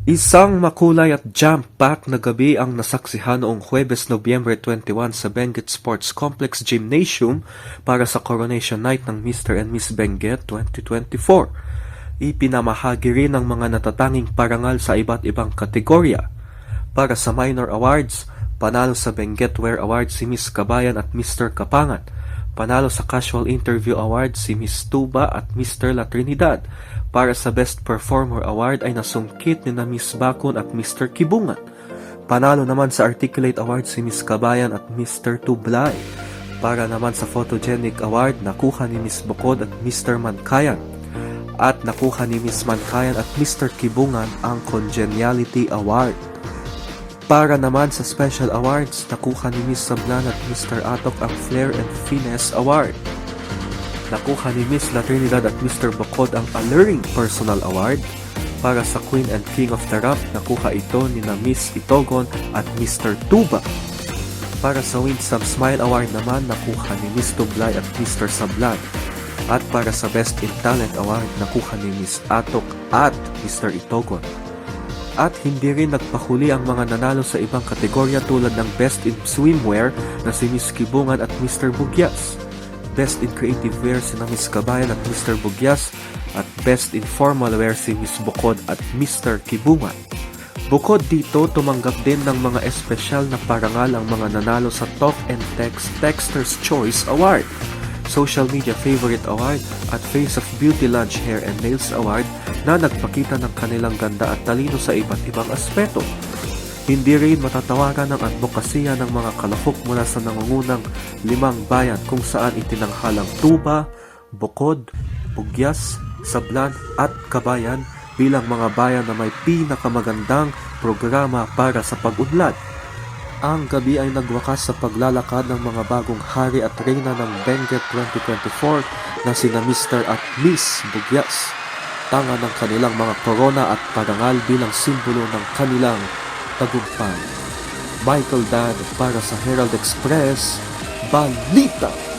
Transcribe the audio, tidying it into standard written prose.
Isang makulay at jam-packed na gabi ang nasaksihan noong Huwebes, Nobyembre 21 sa Benguet Sports Complex Gymnasium para sa Coronation Night ng Mr. and Miss Benguet 2024. Ipinamahagi rin ang mga natatanging parangal sa iba't ibang kategorya. Para sa Minor Awards, panalo sa Benguet Wear Award si Miss Kabayan at Mr. Kapangan. Panalo sa Casual Interview Award si Miss Tuba at Mr. La Trinidad. Para sa Best Performer Award ay nasungkit ni na Miss Bakun at Mr. Kibungan. Panalo naman sa Articulate Award si Miss Kabayan at Mr. Tublay. Para naman sa Photogenic Award, nakuha ni Miss Bukod at Mr. Mankayan. At nakuha ni Miss Mankayan at Mr. Kibungan ang Congeniality Award. Para naman sa Special Awards, nakuha ni Miss Sablan at Mr. Atok ang Flair and Finesse Award. Nakuha ni Miss La Trinidad at Mr. Bukod ang Alluring Personal Award. Para sa Queen and King of the Rap, nakuha ito ni na Miss Itogon at Mr. Tuba. Para sa Winsome Smile Award naman, nakuha ni Miss Tublay at Mr. Sablan. At para sa Best in Talent Award, nakuha ni Miss Atok at Mr. Itogon. At hindi rin nagpahuli ang mga nanalo sa ibang kategorya tulad ng Best in Swimwear na si Miss Kibungan at Mr. Bugyas. Best in Creative Wear si na Miss Kabayan at Mr. Bugyas at Best in Formal Wear si Miss Bukod at Mr. Kibungan. Bukod dito, tumanggap din ng mga espesyal na parangal ang mga nanalo sa Talk and Text Texter's Choice Award, Social Media Favorite Award at Face of Beauty Lunch Hair and Nails Award na nagpakita ng kanilang ganda at talino sa iba't ibang aspeto. Hindi rin matatawagan ang advokasya ng mga kalahok mula sa nangungunang 5 bayan kung saan itinanghalang Tuba, Bukod, Bugyas, Sablan at Kabayan bilang mga bayan na may pinakamagandang programa para sa pag-unlad. Ang gabi ay nagwakas sa paglalakad ng mga bagong hari at reyna ng Benguet 2024 na sina Mr. at Miss Bugyas. Tanga ng kanilang mga korona at parangal bilang simbolo ng kanilang tagumpay. Michael Dad para sa Herald Express, Balita!